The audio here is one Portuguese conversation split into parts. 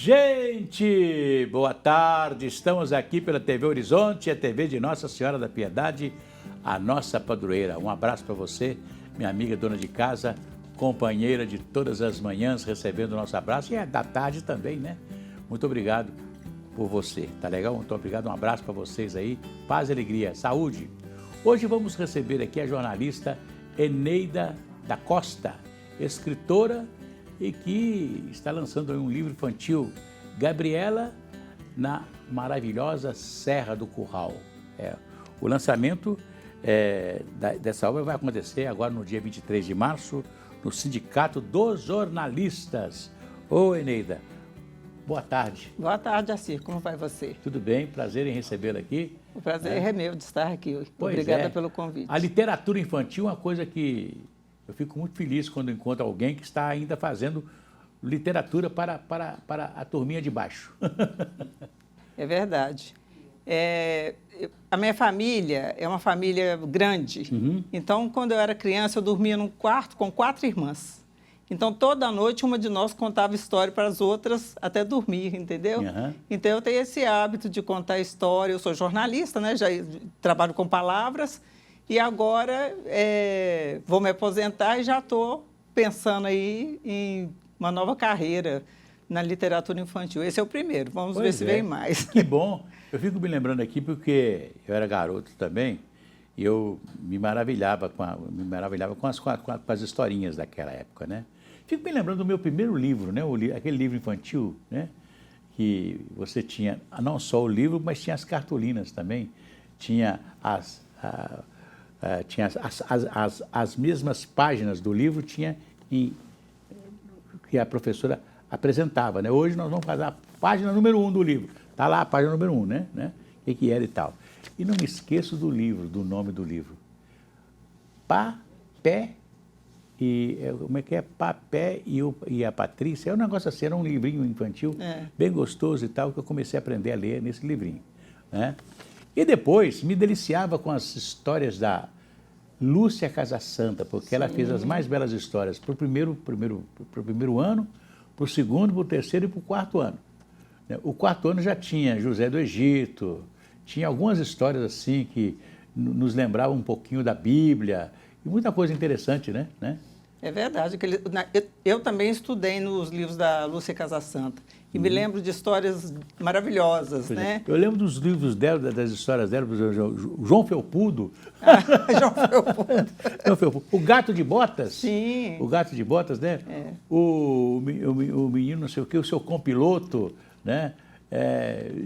Gente, boa tarde. Estamos aqui pela TV Horizonte, a TV de Nossa Senhora da Piedade, a nossa padroeira. Um abraço para você, minha amiga dona de casa, companheira de todas as manhãs, recebendo o nosso abraço, e é da tarde também, né? Muito obrigado por você, tá legal? Muito obrigado, um abraço para vocês aí, paz e alegria, saúde. Hoje vamos receber aqui a jornalista Eneida da Costa, escritora e que está lançando um livro infantil, Gabriela na maravilhosa Serra do Curral. O lançamento dessa obra vai acontecer agora no dia 23 de março, no Sindicato dos Jornalistas. Ô, Eneida, boa tarde. Boa tarde, Acir. Como vai você? Tudo bem, prazer em recebê-la aqui. O prazer é meu de estar aqui. Pois Obrigada pelo convite. A literatura infantil é uma coisa que eu fico muito feliz quando encontro alguém que está ainda fazendo literatura para a turminha de baixo. É verdade. A minha família é uma família grande. Uhum. Então, quando eu era criança, eu dormia num quarto com 4 irmãs. Então, toda noite, uma de nós contava história para as outras até dormir, entendeu? Uhum. Então, eu tenho esse hábito de contar história. Eu sou jornalista, né? Já trabalho com palavras. E agora vou me aposentar e já estou pensando aí em uma nova carreira na literatura infantil. Esse é o primeiro, vamos ver se vem mais. Que bom. Eu fico me lembrando aqui porque eu era garoto também e eu me maravilhava com as historinhas daquela época, né? Fico me lembrando do meu primeiro livro, né? Aquele livro infantil, né? Que você tinha não só o livro, mas tinha as cartolinas também. Tinha as mesmas páginas do livro, que a professora apresentava, né? Hoje nós vamos fazer a página número 1 do livro. Está lá a página número 1, né? O que era e tal. E não me esqueço do livro, do nome do livro. Papé e... Como é que é? Papé e a Patrícia. É um negócio assim, era um livrinho infantil, bem gostoso e tal, que eu comecei a aprender a ler nesse livrinho, né? E depois me deliciava com as histórias da Lúcia Casassanta, porque ela fez as mais belas histórias para o primeiro ano, para o segundo, para o terceiro e para o quarto ano. O quarto ano já tinha José do Egito, tinha algumas histórias assim que nos lembravam um pouquinho da Bíblia, e muita coisa interessante, né? É verdade. Eu também estudei nos livros da Lúcia Casassanta e me lembro de histórias maravilhosas, né? Eu lembro dos livros dela, das histórias dela, João Felpudo. João Felpudo. O Gato de Botas. Sim. O Gato de Botas, né? O menino não sei o quê, o seu compiloto, né?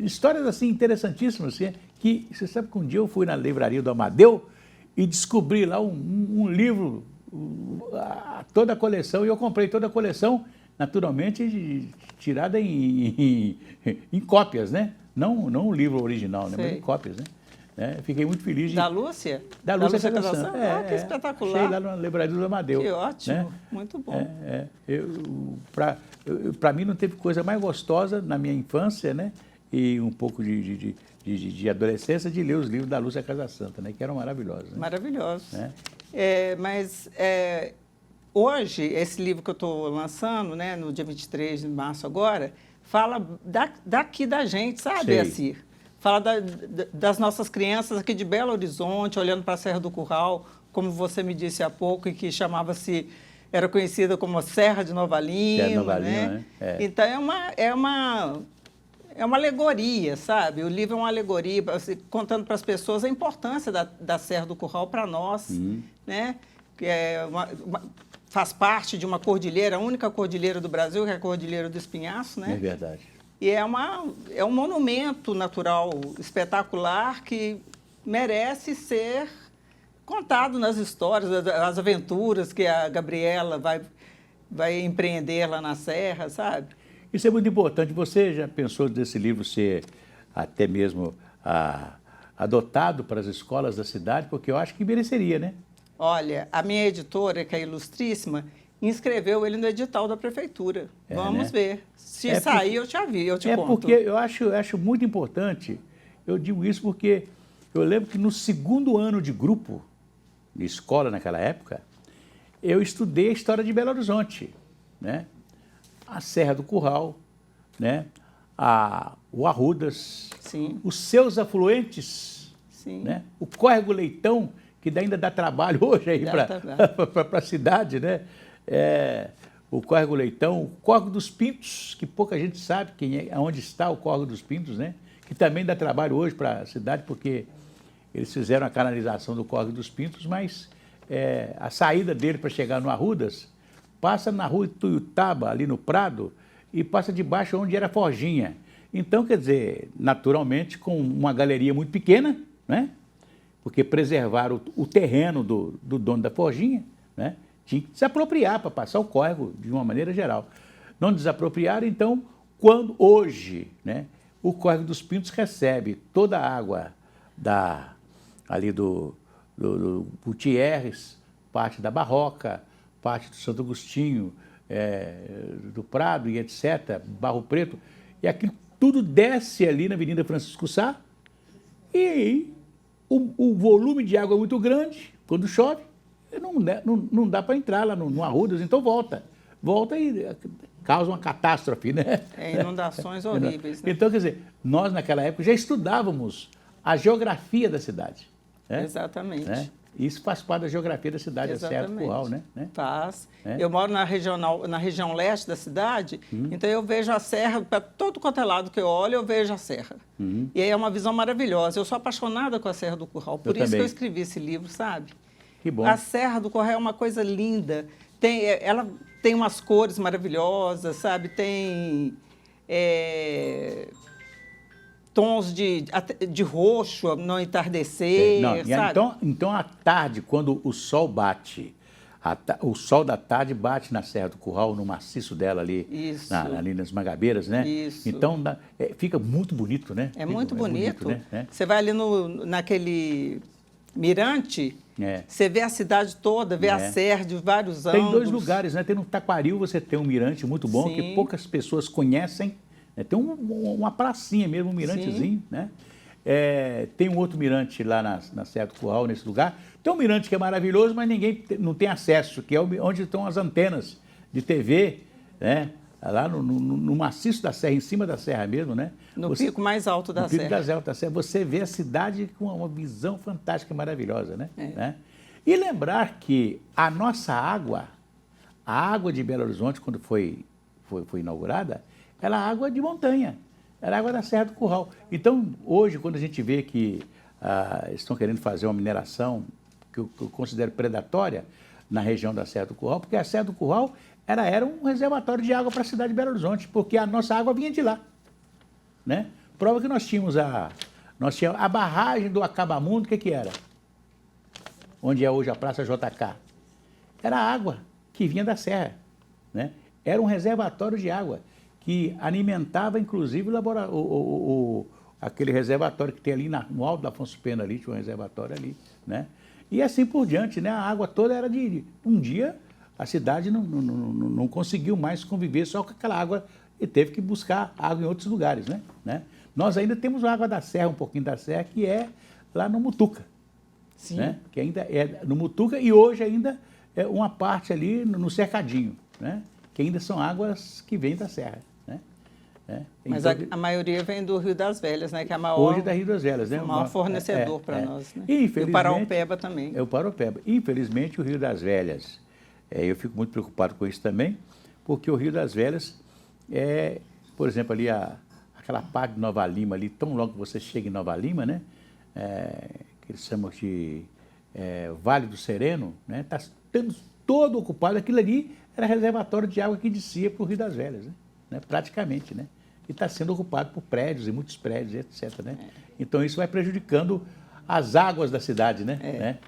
Histórias assim interessantíssimas, assim, que você sabe que um dia eu fui na livraria do Amadeu e descobri lá um livro, toda a coleção, e eu comprei toda a coleção, naturalmente tirada em cópias, né? Não o livro original, né? Mas em cópias, né? Fiquei muito feliz de... Da Lúcia? Da Lúcia Casassanta. Que espetacular. Achei lá na livraria do Amadeu. Que ótimo, né? Muito bom. Para mim não teve coisa mais gostosa na minha infância, né? E um pouco de adolescência, de ler os livros da Lúcia Casassanta, né? Que eram maravilhosos. Né? Maravilhosos. Né? Mas hoje, esse livro que eu estou lançando, né, no dia 23 de março agora, fala daqui da gente, sabe, Acir? Fala das nossas crianças aqui de Belo Horizonte, olhando para a Serra do Curral, como você me disse há pouco, e que era conhecida como a Serra de Nova Lima, né? Então, é uma alegoria, sabe? O livro é uma alegoria, contando para as pessoas a importância da Serra do Curral para nós, né? Que faz parte de uma cordilheira, a única cordilheira do Brasil, que é a Cordilheira do Espinhaço, né? É verdade. E é um monumento natural espetacular que merece ser contado nas histórias, as aventuras que a Gabriela vai empreender lá na Serra, sabe? Isso é muito importante. Você já pensou desse livro ser até mesmo adotado para as escolas da cidade? Porque eu acho que mereceria, né? Olha, a minha editora, que é Ilustríssima, inscreveu ele no edital da prefeitura. Vamos ver. Se sair, eu te aviso, eu te conto. Porque eu acho muito importante, eu digo isso porque eu lembro que no segundo ano de grupo, de escola naquela época, eu estudei a história de Belo Horizonte, né? A Serra do Curral, né, o Arrudas, Sim. os seus afluentes, Sim. né, o Córrego Leitão, que ainda dá trabalho hoje aí para a cidade, né? O Córrego Leitão, o Córrego dos Pintos, que pouca gente sabe onde está o Córrego dos Pintos, né? Que também dá trabalho hoje para a cidade, porque eles fizeram a canalização do Córrego dos Pintos, mas a saída dele para chegar no Arrudas passa na rua Ituiutaba, ali no Prado, e passa debaixo onde era a Forjinha. Então, quer dizer, naturalmente, com uma galeria muito pequena, né? Porque preservaram o terreno do dono da Forjinha, né? Tinha que desapropriar para passar o córrego de uma maneira geral. Não desapropriaram, então, quando hoje, né, o Córrego dos Pintos recebe toda a água ali do Gutierrez, parte da Barroca, parte do Santo Agostinho, do Prado e etc., Barro Preto, e aquilo tudo desce ali na Avenida Francisco Sá, e aí o volume de água é muito grande, quando chove, não dá para entrar lá no Arrudas, então volta e causa uma catástrofe, né? Inundações horríveis, né? Então, quer dizer, nós naquela época já estudávamos a geografia da cidade. Né? Exatamente. Né? Isso faz parte da geografia da cidade, Exatamente. a Serra do Curral, né? Faz. Eu moro na região leste da cidade, então eu vejo a serra, para todo quanto é lado que eu olho, eu vejo a serra. E aí é uma visão maravilhosa. Eu sou apaixonada com a Serra do Curral, por isso que eu escrevi esse livro, sabe? Que bom. A Serra do Curral é uma coisa linda. Ela tem umas cores maravilhosas, sabe? Tem tons de roxo no entardecer, sabe? Então, à tarde, quando o sol bate, o sol da tarde bate na Serra do Curral, no maciço dela ali, ali nas Mangabeiras, né? Isso. Então, fica muito bonito, né? Muito bonito. Né? Você vai ali naquele mirante, você vê a cidade toda, vê a serra de vários ângulos. Tem 2 lugares, né? Tem no Taquaril, você tem um mirante muito bom, Sim. que poucas pessoas conhecem. Tem uma pracinha mesmo, um mirantezinho, sim, né? Tem um outro mirante lá na Serra do Curral, nesse lugar. Tem um mirante que é maravilhoso, mas ninguém não tem acesso, que é onde estão as antenas de TV, né? Lá no maciço da serra, em cima da serra mesmo, né? No pico mais alto da serra. No pico mais alto da serra. Você vê a cidade com uma visão fantástica e maravilhosa, né? Né? E lembrar que a nossa água, a água de Belo Horizonte, quando foi inaugurada, era água de montanha, era água da Serra do Curral. Então, hoje, quando a gente vê que estão querendo fazer uma mineração que eu considero predatória na região da Serra do Curral, porque a Serra do Curral era um reservatório de água para a cidade de Belo Horizonte, porque a nossa água vinha de lá. Né? Prova que nós tínhamos a barragem do Acabamundo, o que era? Onde é hoje a Praça JK. Era água que vinha da serra. Né? Era um reservatório de água que alimentava, inclusive, aquele reservatório que tem ali no alto da Afonso Pena, ali, tinha um reservatório ali. Né? E assim por diante, né? A água toda era um dia a cidade não conseguiu mais conviver só com aquela água e teve que buscar água em outros lugares, né? Nós ainda temos água da serra, um pouquinho da serra, que é lá no Mutuca. Sim. Né? Que ainda é no Mutuca e hoje ainda é uma parte ali no Cercadinho, né? Que ainda são águas que vêm da serra. Né? Mas a maioria vem do Rio das Velhas, né? Que é a maior, hoje é da Rio das Velhas, né? O maior fornecedor para nós. Né? E o Paraupeba também. O Paraupeba. Infelizmente, o Rio das Velhas, eu fico muito preocupado com isso também, porque o Rio das Velhas por exemplo, ali aquela parte de Nova Lima, ali, tão logo que você chega em Nova Lima, né? Que eles chamam de Vale do Sereno, né? Está todo ocupado. Aquilo ali era reservatório de água que descia para o Rio das Velhas, né? Praticamente, né? E está sendo ocupado por prédios, e muitos prédios, etc. Né? Então, isso vai prejudicando as águas da cidade, né?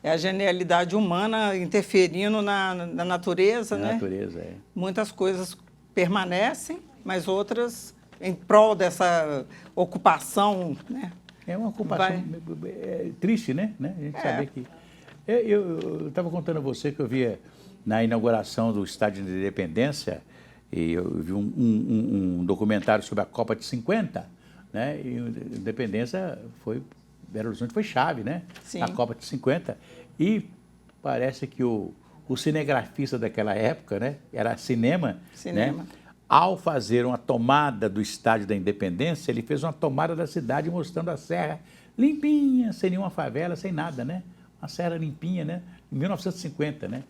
É a genialidade humana interferindo na natureza, né? Na natureza, Muitas coisas permanecem, mas outras em prol dessa ocupação, né? É uma ocupação triste, né? A gente saber que... Eu estava contando a você que eu via na inauguração do Estádio de Independência, e eu vi um documentário sobre a Copa de 50, né? E a Independência Belo Horizonte foi chave, né? Sim. A Copa de 50. E parece que o cinegrafista daquela época, né? Era cinema. Cinema. Né? ao fazer uma tomada do Estádio da Independência, ele fez uma tomada da cidade mostrando a serra limpinha, sem nenhuma favela, sem nada, né? Uma serra limpinha, né? Em 1950, né?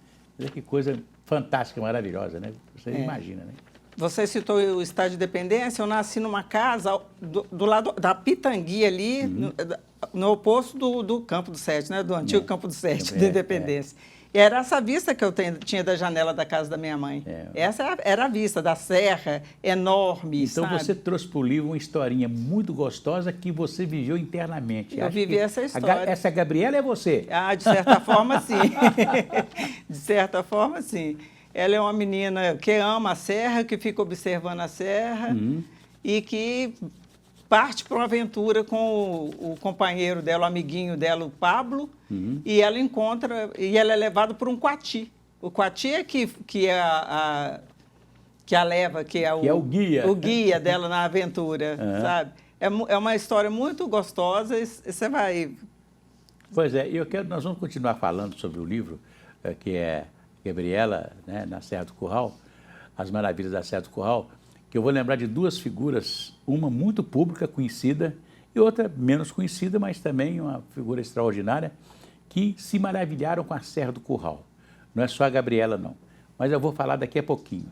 Que coisa fantástica, maravilhosa, né? Você imagina, né? Você citou o Estádio de Independência, eu nasci numa casa do lado da Pitangui ali, no oposto do Campo do Sete, né? Do antigo Campo do Sete, da Independência. E era essa vista que eu tinha da janela da casa da minha mãe. Essa era a vista da serra, enorme, então, sabe? você trouxe para o livro uma historinha muito gostosa que você viveu internamente. Eu vivi essa história. Essa Gabriela é você? Ah, de certa forma, sim. De certa forma, sim. Ela é uma menina que ama a serra, que fica observando a serra e que parte para uma aventura com o companheiro dela, o amiguinho dela, o Pablo, e ela encontra, e ela é levada por um coati. O coati é que a leva, que é o guia. O guia dela na aventura, sabe? É uma história muito gostosa e você vai... Pois é, nós vamos continuar falando sobre o livro, que é Gabriela, né, na Serra do Curral, As Maravilhas da Serra do Curral, que eu vou lembrar de duas figuras, uma muito pública, conhecida, e outra menos conhecida, mas também uma figura extraordinária, que se maravilharam com a Serra do Curral. Não é só a Gabriela, não. Mas eu vou falar daqui a pouquinho.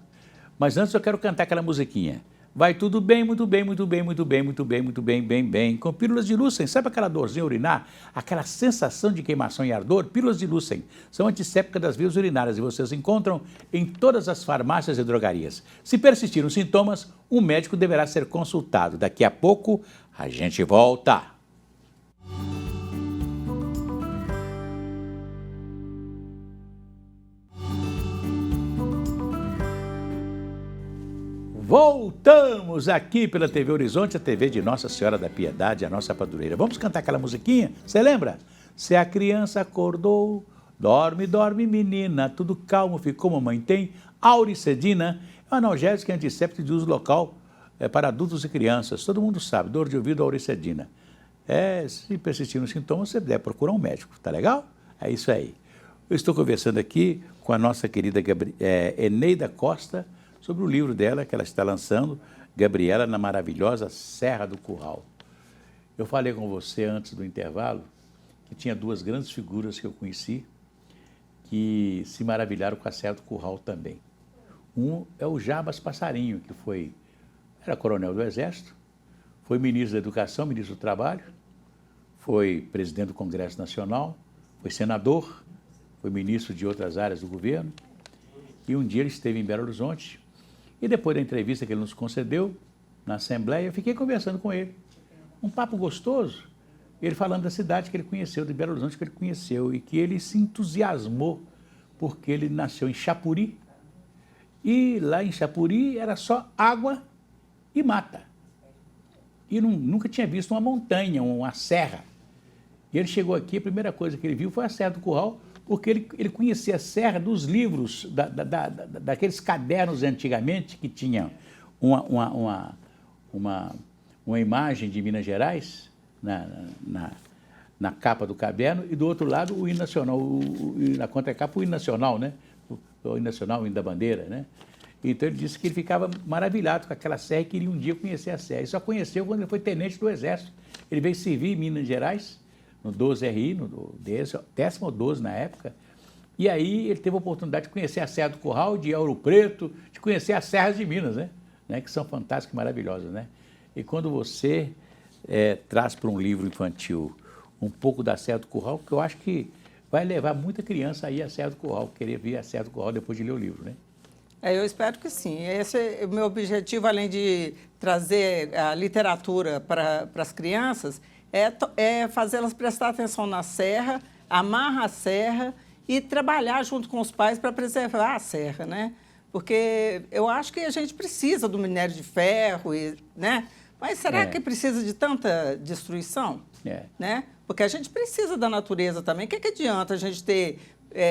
Mas antes eu quero cantar aquela musiquinha. Vai tudo bem, muito bem, muito bem, muito bem, muito bem, muito bem, bem, bem. Com pílulas de Lucem, sabe aquela dorzinha urinar? Aquela sensação de queimação e ardor? Pílulas de Lucem são antissépticas das vias urinárias e vocês encontram em todas as farmácias e drogarias. Se persistirem os sintomas, um médico deverá ser consultado. Daqui a pouco a gente volta. Voltamos aqui pela TV Horizonte, a TV de Nossa Senhora da Piedade, a nossa padroeira. Vamos cantar aquela musiquinha? Você lembra? Se a criança acordou, dorme, dorme menina, tudo calmo ficou, mamãe tem. Auricedina é um analgésico e antisséptico de uso local para adultos e crianças. Todo mundo sabe, dor de ouvido, auricedina. Se persistir nos sintomas, você deve procurar um médico, tá legal? É isso aí. Eu estou conversando aqui com a nossa querida Eneida Costa, sobre o livro dela, que ela está lançando, Gabriela na maravilhosa Serra do Curral. Eu falei com você antes do intervalo que tinha duas grandes figuras que eu conheci que se maravilharam com a Serra do Curral também. Um é o Jabas Passarinho, que era coronel do Exército, foi ministro da Educação, ministro do Trabalho, foi presidente do Congresso Nacional, foi senador, foi ministro de outras áreas do governo, e um dia ele esteve em Belo Horizonte. E depois da entrevista que ele nos concedeu na Assembleia, eu fiquei conversando com ele. Um papo gostoso, ele falando da cidade que ele conheceu, de Belo Horizonte que ele conheceu, e que ele se entusiasmou porque ele nasceu em Chapuri, e lá em Chapuri era só água e mata. E nunca tinha visto uma montanha, uma serra. E ele chegou aqui, a primeira coisa que ele viu foi a Serra do Curral, porque ele conhecia a serra dos livros, daqueles cadernos antigamente que tinham uma imagem de Minas Gerais na capa do caderno e do outro lado o hino nacional, na contracapa o hino nacional, né? O hino nacional, o hino da bandeira, né? Então ele disse que ele ficava maravilhado com aquela serra e queria um dia conhecer a serra. Ele só conheceu quando ele foi tenente do Exército. Ele veio servir em Minas Gerais, no 12RI, no 10º 12 na época, e aí ele teve a oportunidade de conhecer a Serra do Curral, de Ouro Preto, de conhecer as serras de Minas, né? Que são fantásticas e maravilhosas, né? E quando você traz para um livro infantil um pouco da Serra do Curral, que eu acho que vai levar muita criança aí à Serra do Curral, querer ver a Serra do Curral depois de ler o livro, né? Eu espero que sim. Esse é o meu objetivo, além de trazer a literatura para as crianças, é fazê-las prestar atenção na serra, amar a serra e trabalhar junto com os pais para preservar a serra, né? Porque eu acho que a gente precisa do minério de ferro, né? Mas será que precisa de tanta destruição? Né? Porque a gente precisa da natureza também. O que adianta a gente ter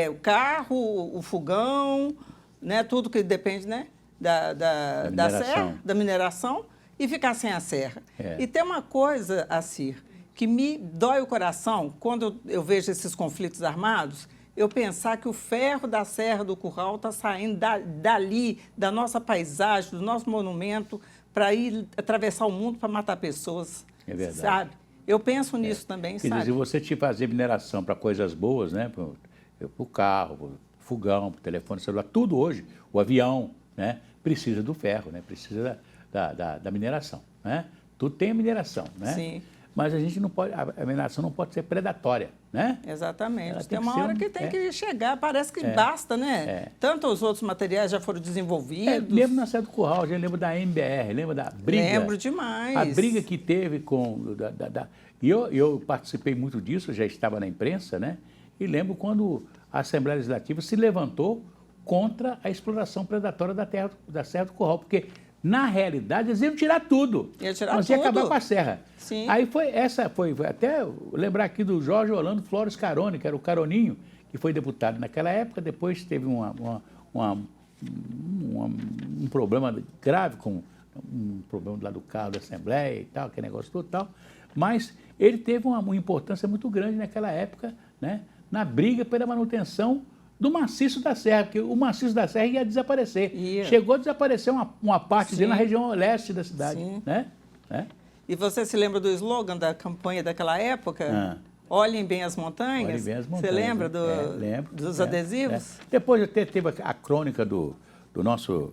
o carro, o fogão, né? Tudo que depende, né? da serra, da mineração, e ficar sem a serra. E tem uma coisa, Assir, que me dói o coração quando eu vejo esses conflitos armados. eu pensar que o ferro da Serra do Curral está saindo dali, da nossa paisagem, do nosso monumento, para ir atravessar o mundo para matar pessoas. É verdade. Sabe? Eu penso nisso também, Quer sabe? dizer, se você te fazer mineração para coisas boas, né? Para o carro, para o fogão, para o telefone celular, tudo hoje, o avião, né? Precisa do ferro, né? Precisa da mineração, né? Tudo tem a mineração, né? Sim. Mas a gente não pode, a mineração não pode ser predatória, né? Exatamente. Tem uma hora que tem que chegar, parece que basta, né? Tanto os outros materiais já foram desenvolvidos. Mesmo na Serra do Curral, eu lembro da MBR, lembra da briga? Lembro demais. A briga que teve com... E eu participei muito disso, já estava na imprensa, né? E lembro quando a Assembleia Legislativa se levantou contra a exploração predatória da Serra do Curral, porque... Na realidade, eles iam tirar tudo. Nós ia acabar com a serra. Sim. Aí foi até lembrar aqui do Jorge Orlando Flores Carone, que era o Caroninho, que foi deputado naquela época, depois teve um problema grave com um problema lá do carro da Assembleia e tal, aquele negócio todo e tal. Mas ele teve uma importância muito grande naquela época, né, na briga pela manutenção do maciço da Serra, porque o maciço da Serra ia desaparecer. Chegou a desaparecer uma parte dele na região leste da cidade. Sim. Né? E você se lembra do slogan da campanha daquela época? Olhem bem as montanhas? Olhem bem as montanhas. Você lembra lembro, dos adesivos? Depois teve a crônica do nosso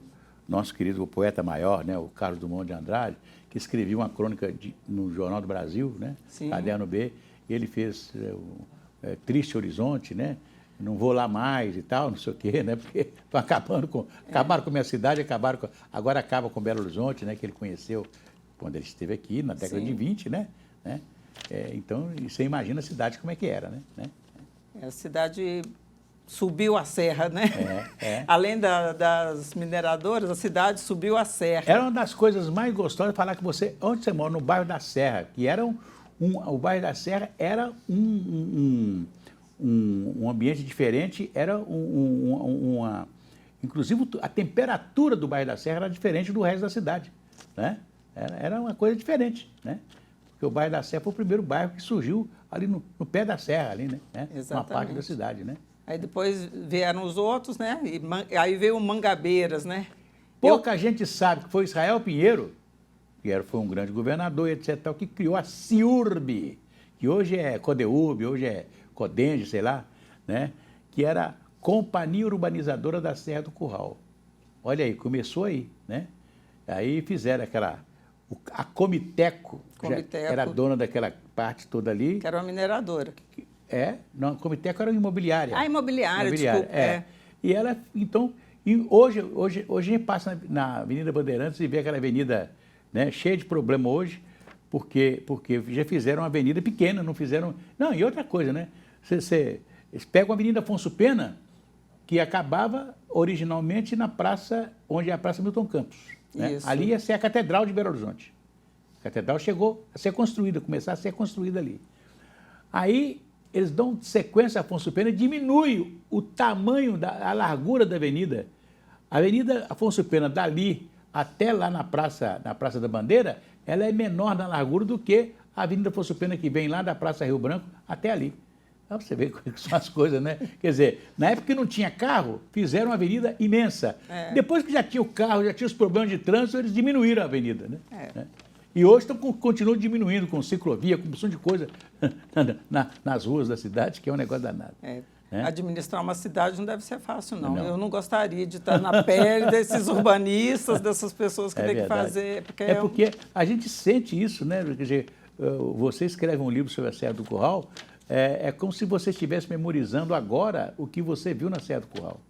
querido poeta maior, né, o Carlos Drummond de Andrade, que escrevia uma crônica no Jornal do Brasil, né, Caderno B, e ele fez Triste Horizonte, né? Não vou lá mais e tal, não sei o quê, né? Porque estão acabaram com a minha cidade, agora acaba com Belo Horizonte, né? Que ele conheceu quando ele esteve aqui, na década de 20, né? Então, você imagina a cidade como é que era, né? A cidade subiu a serra, né? Além das mineradoras, a cidade subiu a serra. Era uma das coisas mais gostosas de falar que onde você mora, no bairro da Serra, que era o bairro da Serra era um ambiente diferente, era inclusive a temperatura do bairro da Serra era diferente do resto da cidade, né? Era uma coisa diferente, né? Porque o bairro da Serra foi o primeiro bairro que surgiu ali no pé da serra, ali, né? Uma parte da cidade, né? Aí depois vieram os outros, né? E aí veio o Mangabeiras, né? Pouca gente sabe que foi Israel Pinheiro, que foi um grande governador, etc., que criou a CIURB, que hoje é CODEURB, hoje é Codenge, sei lá, né? Que era a Companhia Urbanizadora da Serra do Curral. Olha aí, começou aí, né? Aí fizeram a Comiteco, era dona daquela parte toda ali. Que era uma mineradora. Não, a Comiteco era uma imobiliária. Imobiliária, desculpa. E ela, então, hoje a gente passa na Avenida Bandeirantes e vê aquela avenida, né, cheia de problema hoje, porque já fizeram uma avenida pequena, não fizeram... Não, e outra coisa, né? Eles pegam a Avenida Afonso Pena, que acabava originalmente na praça, onde é a Praça Milton Campos. Né? Ali ia ser a Catedral de Belo Horizonte. A catedral chegou a ser construída, começar a ser construída ali. Aí eles dão sequência a Afonso Pena e diminui o tamanho, a largura da avenida. A Avenida Afonso Pena, dali até lá na Praça da Bandeira, ela é menor na largura do que a Avenida Afonso Pena, que vem lá da Praça Rio Branco até ali. Então, você vê como são as coisas, né? Quer dizer, na época que não tinha carro, fizeram uma avenida imensa. Depois que já tinha o carro, já tinha os problemas de trânsito, eles diminuíram a avenida, né? E hoje continuam diminuindo com ciclovia, com um monte de coisa nas ruas da cidade, que é um negócio danado. Administrar uma cidade não deve ser fácil, não. Eu não gostaria de estar na pele desses urbanistas, dessas pessoas que têm que fazer. Porque a gente sente isso, né? Quer dizer, você escreve um livro sobre a Serra do Curral, é como se você estivesse memorizando agora o que você viu na Serra do Curral.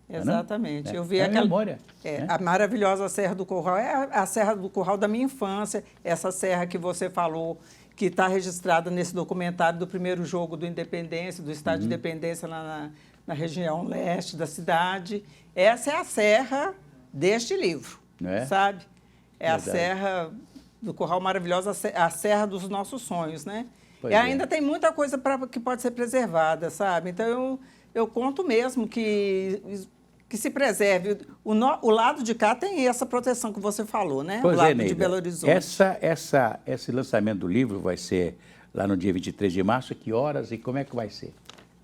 Exatamente. Eu vi aquela memória. A maravilhosa Serra do Curral é a Serra do Curral da minha infância, essa serra que você falou, que está registrada nesse documentário do primeiro jogo do Independência, do Estádio de Independência na região leste da cidade. Essa é a serra deste livro, sabe? A Serra do Curral maravilhosa, a serra dos nossos sonhos, né? E ainda tem muita coisa que pode ser preservada, sabe? Então, eu conto mesmo que se preserve. O lado de cá tem essa proteção que você falou, né? Pois o lado Neida, de Belo Horizonte. Esse lançamento do livro vai ser lá no dia 23 de março. Que horas e como é que vai ser?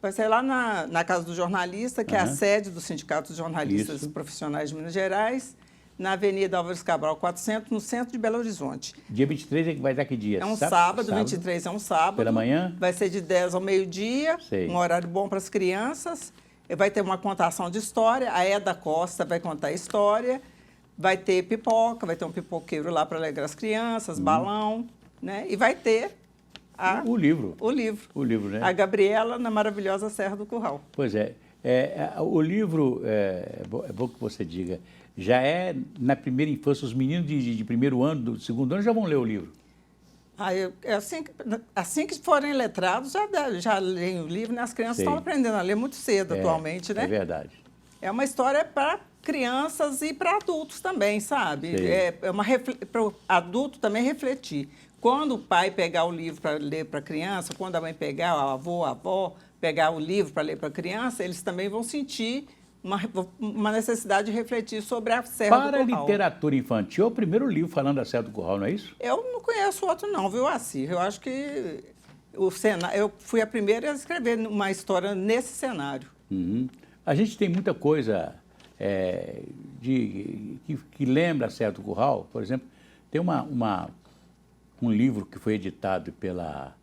Vai ser lá na Casa do Jornalista, que é a sede do Sindicato dos Jornalistas Isso. Profissionais de Minas Gerais, na Avenida Álvares Cabral 400, no centro de Belo Horizonte. Dia 23 é que vai dar que dia? É um sábado, 23 é um sábado. Pela manhã? Vai ser de 10 ao meio-dia, um horário bom para as crianças. Vai ter uma contação de história, a Eda Costa vai contar a história, vai ter pipoca, vai ter um pipoqueiro lá para alegrar as crianças, balão, né? E vai ter o livro. O livro. O livro, né? A Gabriela na maravilhosa Serra do Curral. Pois é. O livro, é bom que você diga, já é na primeira infância, os meninos de primeiro ano, do segundo ano, já vão ler o livro. Assim que forem letrados, já leem o livro, né? As crianças estão aprendendo a ler muito cedo atualmente, né? É verdade. É uma história para crianças e para adultos também, sabe? Para o adulto também refletir. Quando o pai pegar o livro para ler para a criança, quando a mãe pegar, o avô, a avó, pegar o livro para ler para a criança, eles também vão sentir uma necessidade de refletir sobre a Serra do Curral. Para a literatura infantil, é o primeiro livro falando da Serra do Curral, não é isso? Eu não conheço outro não, viu, Assir? Eu acho que eu fui a primeira a escrever uma história nesse cenário. Uhum. A gente tem muita coisa que lembra a Serra do Curral. Por exemplo, tem um livro que foi editado pela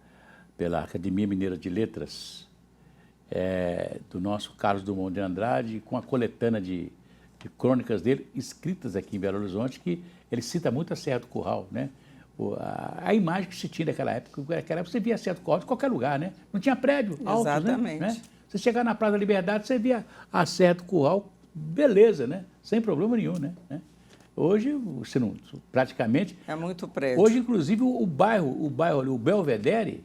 Academia Mineira de Letras, do nosso Carlos Drummond de Andrade, com a coletânea de crônicas dele, escritas aqui em Belo Horizonte, que ele cita muito a Serra do Curral, né? A imagem que se tinha naquela época você via a Serra do Curral de qualquer lugar, né? Não tinha prédio alto, exatamente. Né? Você chegar na Praça da Liberdade, você via a Serra do Curral, beleza, né? Sem problema nenhum, né? Hoje, você não, praticamente... É muito prédio. Hoje, inclusive, o bairro ali, o Belvedere,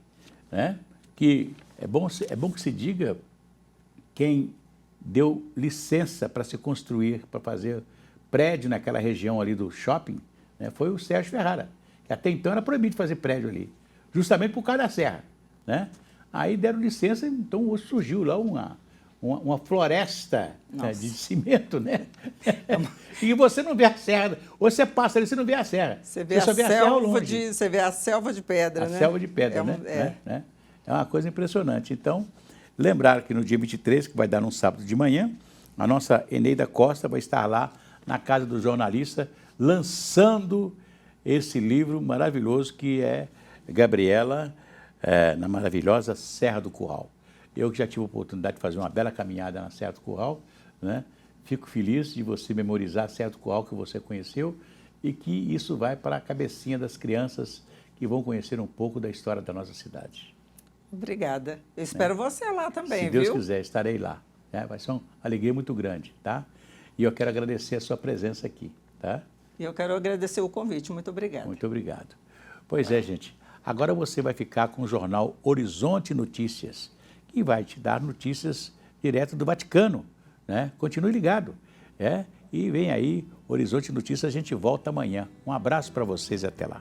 né? Que é bom que se diga quem deu licença para se construir, para fazer prédio naquela região ali do shopping, né? Foi o Sérgio Ferrara, que até então era proibido fazer prédio ali, justamente por causa da serra, né? Aí deram licença, então hoje surgiu lá uma floresta, né, de cimento, né? E você não vê a serra. Ou você passa ali, você não vê a serra. Você vê você vê a selva de pedra, né? A selva de pedra, né? É uma coisa impressionante. Então, lembrar que no dia 23, que vai dar num sábado de manhã, a nossa Eneida Costa vai estar lá na Casa do Jornalista, lançando esse livro maravilhoso que é Gabriela, na maravilhosa Serra do Curral. Eu que já tive a oportunidade de fazer uma bela caminhada na Serra do Curral, né? Fico feliz de você memorizar a Serra do Curral que você conheceu e que isso vai para a cabecinha das crianças que vão conhecer um pouco da história da nossa cidade. Obrigada. Eu espero você lá também, viu? Se Deus quiser, estarei lá. Vai ser uma alegria muito grande, tá? E eu quero agradecer a sua presença aqui, tá? E eu quero agradecer o convite. Muito obrigada. Muito obrigado. Pois é, gente. Agora você vai ficar com o jornal Horizonte Notícias, que vai te dar notícias direto do Vaticano, né? Continue ligado, e vem aí Horizonte Notícias, a gente volta amanhã. Um abraço para vocês e até lá.